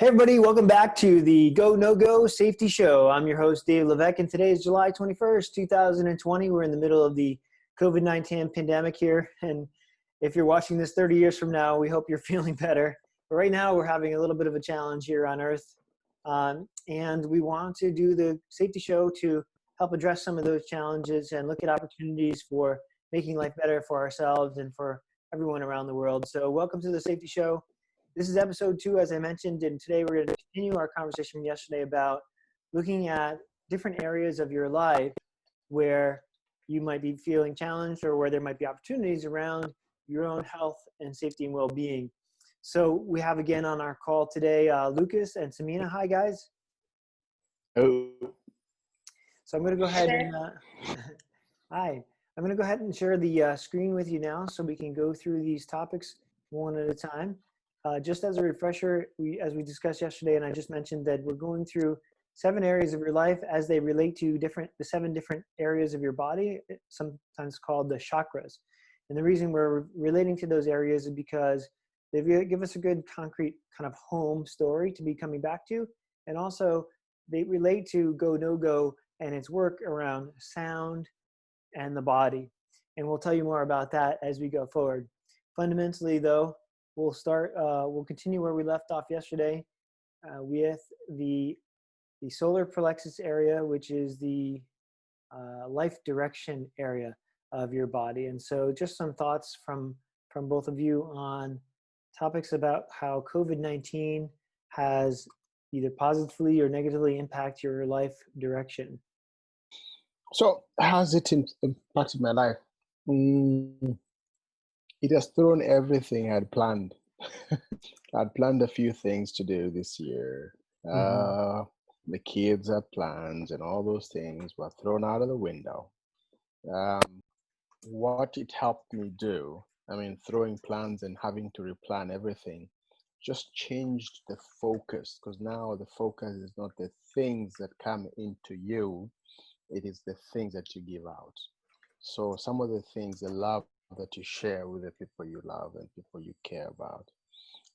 Hey everybody, welcome back to the Go No Go Safety Show. I'm your host Dave Levesque, and today is July 21st, 2020. We're in the middle of the COVID-19 pandemic here, and if you're watching this 30 years from now, we hope you're feeling better. But right now, we're having a little bit of a challenge here on Earth, and we want to do the safety show to help address some of those challenges and look at opportunities for making life better for ourselves and for everyone around the world. So welcome to the safety show. This is episode 2, as I mentioned, and today we're going to continue our conversation from yesterday about looking at different areas of your life where you might be feeling challenged or where there might be opportunities around your own health and safety and well-being. So we have again on our call today, Lucas and Samina. Hi, guys. Oh. So I'm going to go ahead and, hi. I'm going to go ahead and share the screen with you now so we can go through these topics one at a time. Just as a refresher, as we discussed yesterday, and I just mentioned that we're going through 7 areas of your life as they relate to the 7 different areas of your body, sometimes called the chakras. And the reason we're relating to those areas is because they give us a good concrete kind of home story to be coming back to. And also they relate to Go No Go and its work around sound and the body. And we'll tell you more about that as we go forward. Fundamentally though, we'll continue where we left off yesterday with the solar plexus area, which is the life direction area of your body. And so just some thoughts from both of you on topics about how COVID-19 has either positively or negatively impacted your life direction. So, how has it impacted my life? It has thrown everything I had planned. I'd planned a few things to do this year. The kids had plans, and all those things were thrown out of the window. What it helped me do, throwing plans and having to replan everything, just changed the focus, because now the focus is not the things that come into you, it is the things that you give out. So some of the things, the love that you share with the people you love and people you care about,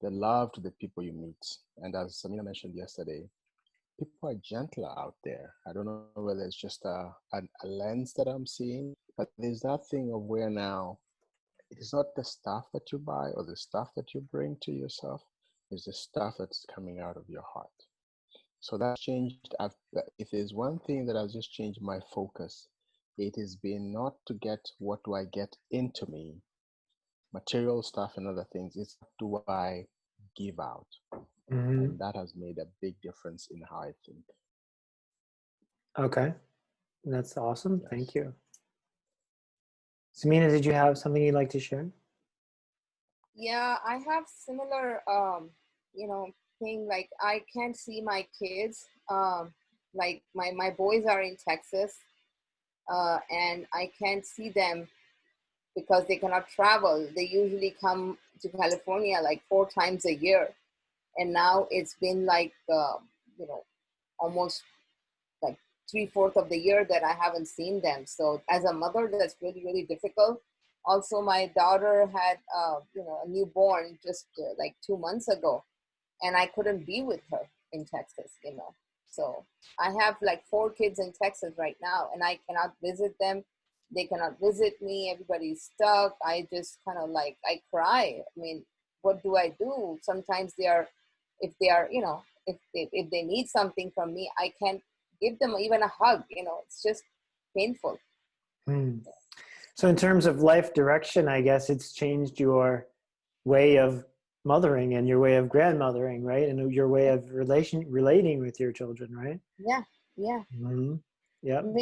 the love to the people you meet. And as Samina mentioned yesterday, people are gentler out there. I don't know whether it's just a lens that I'm seeing, but there's that thing of where now it is not the stuff that you buy or the stuff that you bring to yourself, it's the stuff that's coming out of your heart. So that changed. If there's one thing that has just changed my focus, it has been not to get what do I get into me, material stuff and other things. It's what do I give out? And that has made a big difference in how I think. Okay, that's awesome. Yes. Thank you. Samina, did you have something you'd like to share? Yeah, I have similar, thing. Like I can't see my kids. Like my boys are in Texas, and I can't see them because they cannot travel. They usually come to California like 4 times a year. And now it's been like, almost like 3/4 of the year that I haven't seen them. So as a mother, that's really, really difficult. Also, my daughter had, a newborn just like 2 months ago, and I couldn't be with her in Texas, So I have like 4 kids in Texas right now, and I cannot visit them. They cannot visit me. Everybody's stuck. I just kind of like, I cry. What do I do? Sometimes if they need something from me, I can't give them even a hug. It's just painful. So in terms of life direction, I guess it's changed your way of mothering and your way of grandmothering, right? And your way of relating with your children, right? Yeah. Yeah.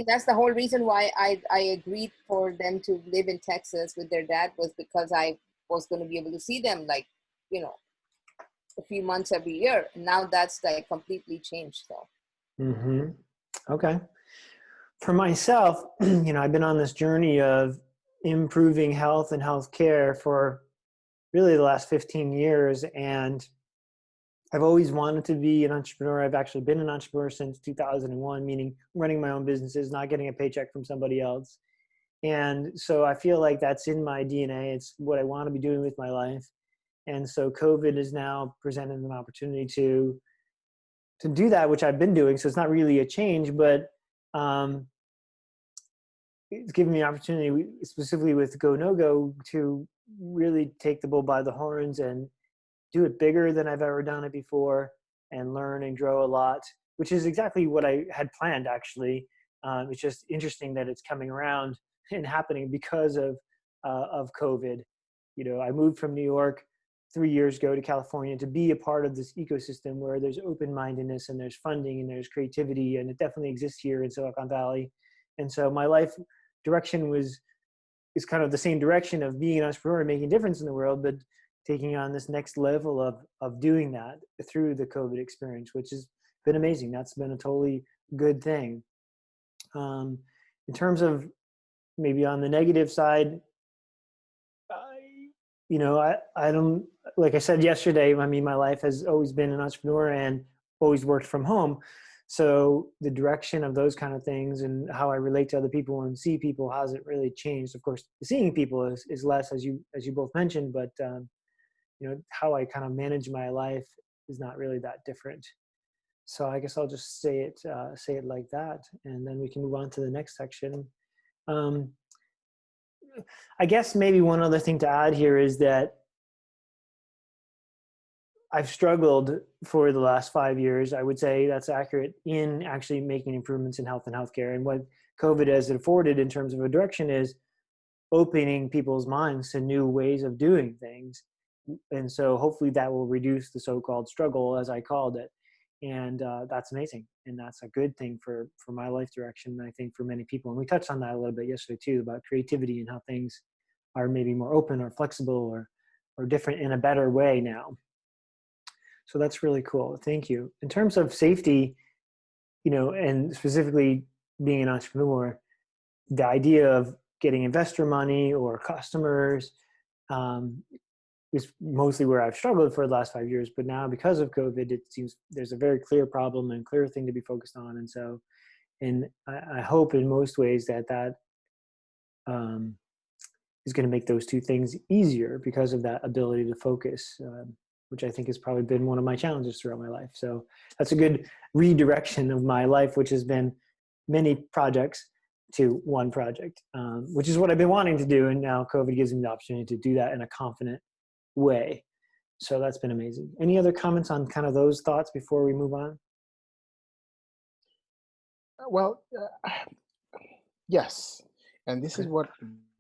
That's the whole reason why I agreed for them to live in Texas with their dad, was because I was going to be able to see them like, a few months every year. And now that's like completely changed. So. Okay. For myself, I've been on this journey of improving health and healthcare for really the last 15 years. And I've always wanted to be an entrepreneur. I've actually been an entrepreneur since 2001, meaning running my own businesses, not getting a paycheck from somebody else. And so I feel like that's in my DNA. It's what I want to be doing with my life. And so COVID has now presented an opportunity to to do that, which I've been doing. So it's not really a change, but it's given me an opportunity, specifically with Go No Go, to really take the bull by the horns and do it bigger than I've ever done it before, and learn and grow a lot, which is exactly what I had planned, actually. It's just interesting that it's coming around and happening because of COVID. You know, I moved from New York 3 years ago to California to be a part of this ecosystem where there's open-mindedness and there's funding and there's creativity, and it definitely exists here in Silicon Valley. And so my life direction is kind of the same direction of being an entrepreneur and making a difference in the world, but taking on this next level of doing that through the COVID experience, which has been amazing. That's been a totally good thing. In terms of maybe on the negative side, I don't, like I said yesterday, I mean, my life has always been an entrepreneur and always worked from home. So the direction of those kind of things and how I relate to other people and see people hasn't really changed. Of course, seeing people is less, as you both mentioned, but how I kind of manage my life is not really that different. So I guess I'll just say it like that, and then we can move on to the next section. I guess maybe one other thing to add here is that I've struggled for the last 5 years, I would say that's accurate, in actually making improvements in health and healthcare. And what COVID has afforded in terms of a direction is opening people's minds to new ways of doing things. And so hopefully that will reduce the so-called struggle, as I called it. And that's amazing. And that's a good thing for my life direction, I think, for many people. And we touched on that a little bit yesterday too, about creativity and how things are maybe more open or flexible or different in a better way now. So that's really cool. Thank you. In terms of safety, and specifically being an entrepreneur, the idea of getting investor money or customers is mostly where I've struggled for the last 5 years. But now, because of COVID, it seems there's a very clear problem and clear thing to be focused on. And so, I hope in most ways that is going to make those two things easier because of that ability to focus, which I think has probably been one of my challenges throughout my life. So that's a good redirection of my life, which has been many projects to one project, which is what I've been wanting to do. And now COVID gives me the opportunity to do that in a confident way. So that's been amazing. Any other comments on kind of those thoughts before we move on? Well, yes. And this is Okay. what,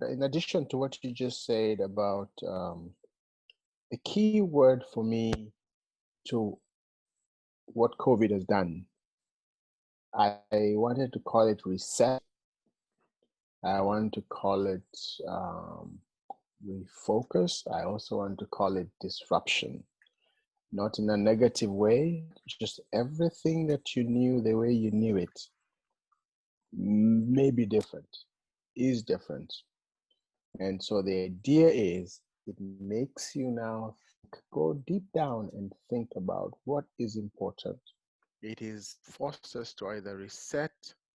in addition to what you just said about the key word for me to what COVID has done, I wanted to call it reset. I want to call it refocus. I also want to call it disruption. Not in a negative way, just everything that you knew the way you knew it may be different, is different. And so the idea is it makes you now go deep down and think about what is important. It is forced us to either reset,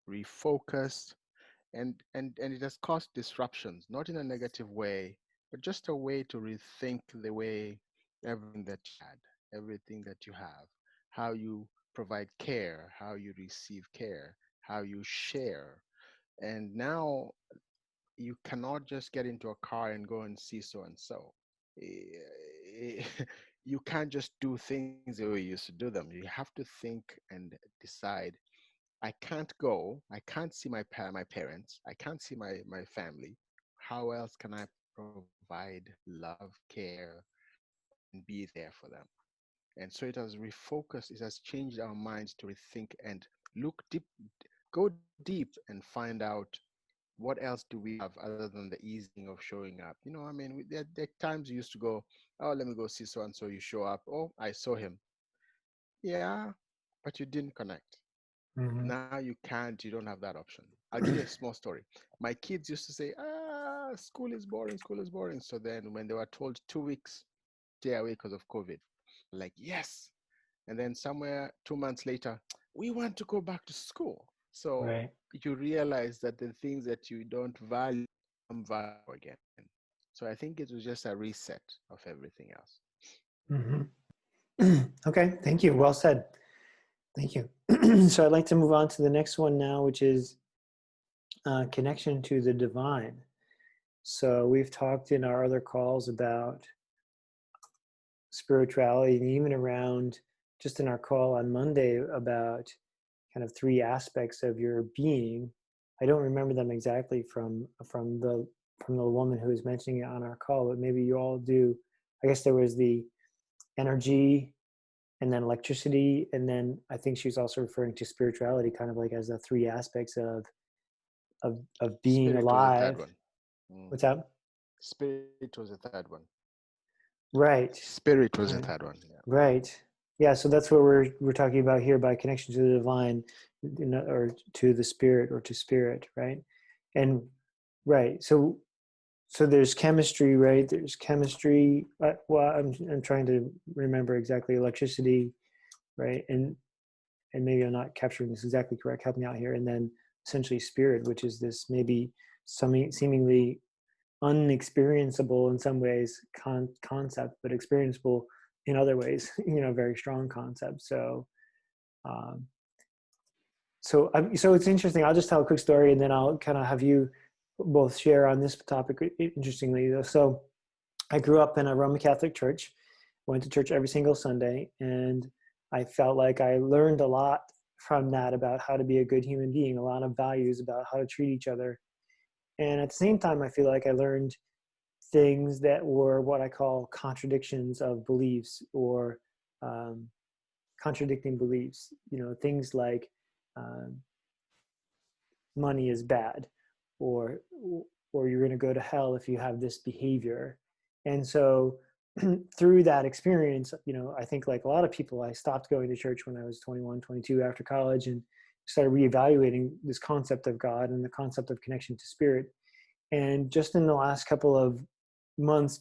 refocus, and it has caused disruptions, not in a negative way, but just a way to rethink the way everything that you have, how you provide care, how you receive care, how you share. And now you cannot just get into a car and go and see so and so. You can't just do things the way you used to do them. You have to think and decide. I can't go. I can't see my parents. I can't see my family. How else can I provide love, care, and be there for them? And so it has refocused. It has changed our minds to rethink and look deep, go deep, and find out what else do we have other than the easing of showing up. I mean, there are times you used to go, oh, let me go see so and so. You show up. Oh, I saw him. Yeah, but you didn't connect. Mm-hmm. Now you can't, you don't have that option. I'll give you a small story. My kids used to say, school is boring, school is boring. So then when they were told 2 weeks, stay away because of COVID, like, yes. And then somewhere 2 months later, we want to go back to school. So Right. you realize that the things that you don't value come value again. So I think it was just a reset of everything else. Mm-hmm. Okay. Thank you. Well said. Thank you. So I'd like to move on to the next one now, which is connection to the divine. So we've talked in our other calls about spirituality, and even around just in our call on Monday about kind of three aspects of your being. I don't remember them exactly from the woman who was mentioning it on our call, but maybe you all do. I guess there was the energy, and then electricity, and then I think she was also referring to spirituality, kind of like as the three aspects of being Spirit was the third alive. one. Mm. What's that? Spirit was the third one. Right. Spirit was the Right. third one. Yeah. Right. Yeah. So that's what we're talking about here by connection to the divine, or to the spirit, or to spirit, right? And right. So there's chemistry, right? There's chemistry. Well, I'm trying to remember exactly. Electricity, right? And maybe I'm not capturing this exactly correct. Help me out here. And then essentially spirit, which is this maybe seemingly unexperienceable in some ways concept, but experienceable in other ways. Very strong concept. Um, so it's interesting. I'll just tell a quick story, and then I'll kind of have you both share on this topic. Interestingly, though, so I grew up in a Roman Catholic church. Went to church every single Sunday, and I felt like I learned a lot from that about how to be a good human being, a lot of values about how to treat each other. And at the same time, I feel like I learned things that were what I call contradictions of beliefs, or um, contradicting beliefs. Things like um, money is bad, or you're going to go to hell if you have this behavior. And so through that experience, I think like a lot of people, I stopped going to church when I was 21, 22 after college, and started reevaluating this concept of God and the concept of connection to spirit. And just in the last couple of months,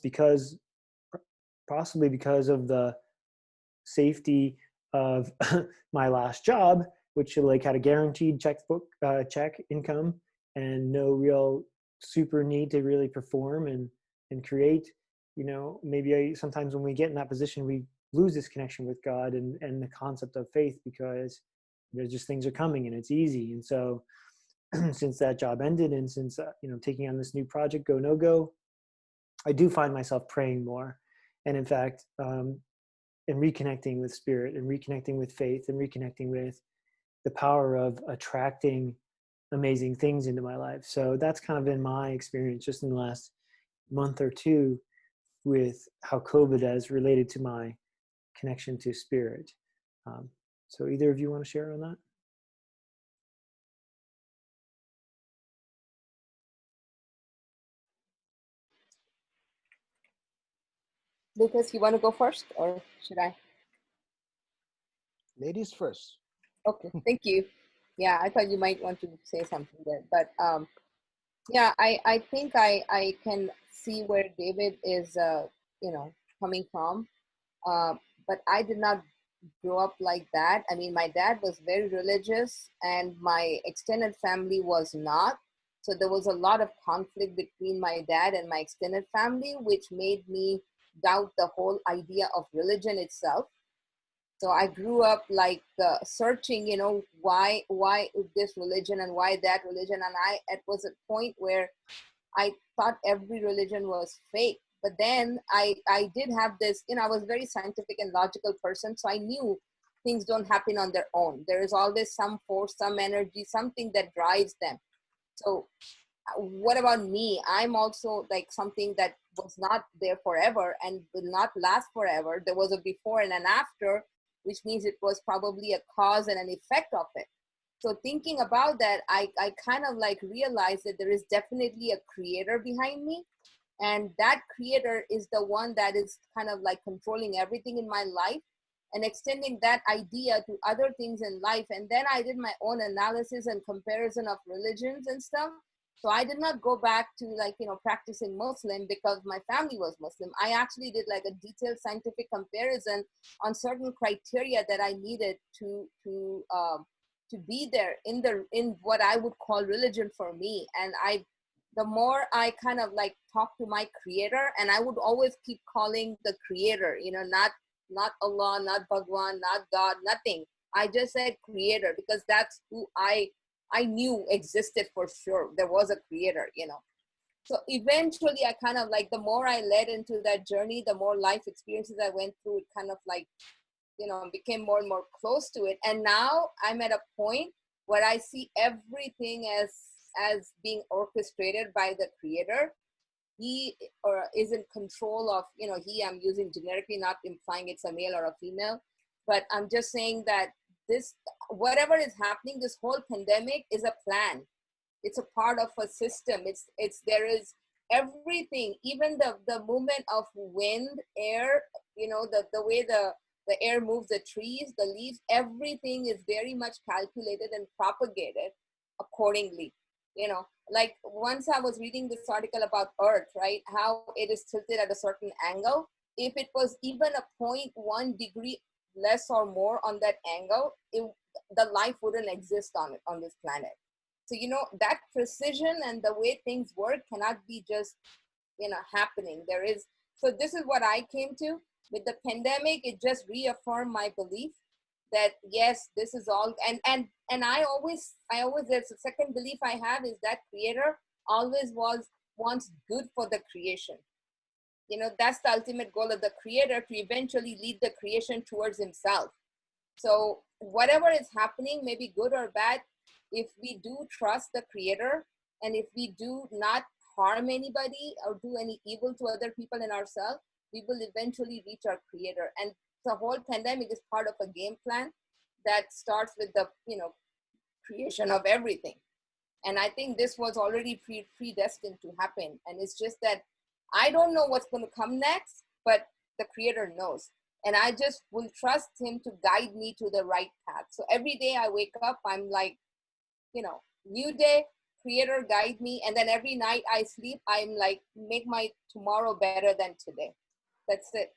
possibly because of the safety of my last job, which like had a guaranteed check income, and no real super need to really perform and create. Maybe sometimes when we get in that position, we lose this connection with God and the concept of faith, because there's just things are coming and it's easy. And so since that job ended, and since taking on this new project, go no go, I do find myself praying more, and in fact, and reconnecting with spirit, and reconnecting with faith, and reconnecting with the power of attracting amazing things into my life. So that's kind of been my experience just in the last month or two with how COVID has related to my connection to spirit. So either of you want to share on that? Lucas, you want to go first, or should I? Ladies first. Okay, thank you. Yeah, I thought you might want to say something there, but yeah, I think I can see where David is, coming from. Uh, but I did not grow up like that. I mean, my dad was very religious, and my extended family was not. So there was a lot of conflict between my dad and my extended family, which made me doubt the whole idea of religion itself. So I grew up like searching, why this religion and why that religion. And it was a point where I thought every religion was fake. But then I did have this, I was a very scientific and logical person. So I knew things don't happen on their own. There is always some force, some energy, something that drives them. So what about me? I'm also like something that was not there forever and will not last forever. There was a before and an after, which means it was probably a cause and an effect of it. So thinking about that, I kind of like realized that there is definitely a creator behind me. And that creator is the one that is kind of like controlling everything in my life, and extending that idea to other things in life. And then I did my own analysis and comparison of religions and stuff. So I did not go back to like, practicing Muslim because my family was Muslim. I actually did like a detailed scientific comparison on certain criteria that I needed to be there in what I would call religion for me. And the more I kind of like talk to my creator, and I would always keep calling the creator, not Allah, not Bhagwan, not God, nothing. I just said creator because that's who I knew existed for sure. There was a creator, you know. So eventually I kind of like, the more I led into that journey, the more life experiences I went through, it kind of like, you know, became more and more close to it. And now I'm at a point where I see everything as being orchestrated by the creator. He is in control of, you know, I'm using generically, not implying it's a male or a female, but I'm just saying that this, whatever is happening, this whole pandemic is a plan. It's a part of a system. There is everything, even the movement of wind, air, you know, the way the air moves, the trees, the leaves, everything is very much calculated and propagated accordingly. You know, like once I was reading this article about Earth, right? How it is tilted at a certain angle. If it was even a 0.1 degree less or more on that angle, the life wouldn't exist on this planet. So, you know, that precision and the way things work cannot be just, you know, happening. So this is what I came to. With the pandemic, it just reaffirmed my belief that yes, this is all, and I always, there's a second belief I have is that creator always wants good for the creation. You know, that's the ultimate goal of the creator, to eventually lead the creation towards himself. So whatever is happening, maybe good or bad, if we do trust the creator, and if we do not harm anybody or do any evil to other people and ourselves, we will eventually reach our creator. And the whole pandemic is part of a game plan that starts with the, you know, creation of everything. And I think this was already predestined to happen. And it's just that I don't know what's going to come next, but the creator knows. And I just will trust him to guide me to the right path. So every day I wake up, I'm like, you know, new day, creator guide me. And then every night I sleep, I'm like, make my tomorrow better than today. That's it.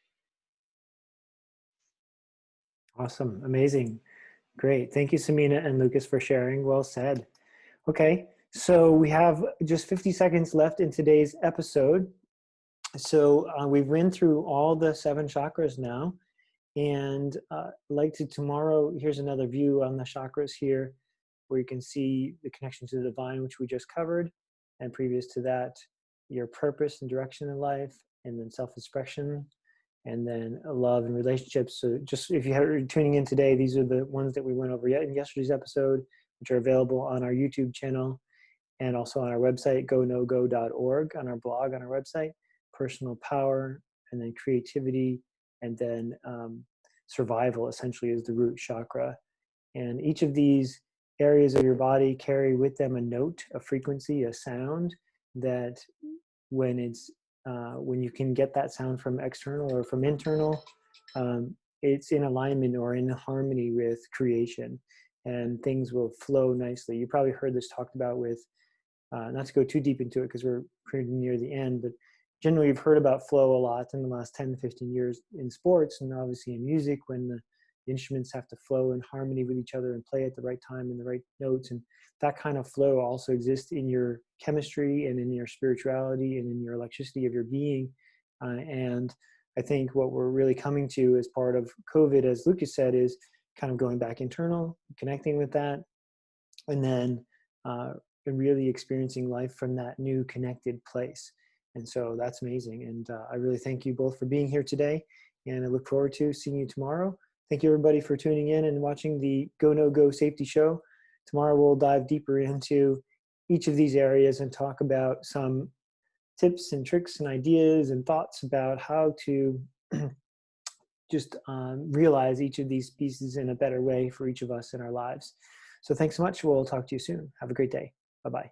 Awesome. Amazing. Great. Thank you, Samina and Lucas, for sharing. Well said. Okay. So we have just 50 seconds left in today's episode. So we've run through all the 7 chakras now. And like to tomorrow, here's another view on the chakras here, where you can see the connection to the divine, which we just covered. And previous to that, your purpose and direction in life, and then self-expression, and then love and relationships. So just if you're tuning in today, these are the ones that we went over in yesterday's episode, which are available on our YouTube channel and also on our website, gonogo.org, on our blog, on our website. Personal power, and then creativity, and then survival essentially is the root chakra. And each of these areas of your body carry with them a note, a frequency, a sound that when you can get that sound from external or from internal, it's in alignment or in harmony with creation, and things will flow nicely. You probably heard this talked about with, not to go too deep into it because we're pretty near the end, but generally you've heard about flow a lot in the last 10 to 15 years in sports, and obviously in music, when the instruments have to flow in harmony with each other and play at the right time and the right notes. And that kind of flow also exists in your chemistry and in your spirituality and in your electricity of your being. And I think what we're really coming to as part of COVID, as Lucas said, is kind of going back internal, connecting with that, and then really experiencing life from that new connected place. And so that's amazing. And I really thank you both for being here today. And I look forward to seeing you tomorrow. Thank you, everybody, for tuning in and watching the Go No Go Safety Show. Tomorrow we'll dive deeper into each of these areas and talk about some tips and tricks and ideas and thoughts about how to just realize each of these pieces in a better way for each of us in our lives. So thanks so much. We'll talk to you soon. Have a great day. Bye-bye.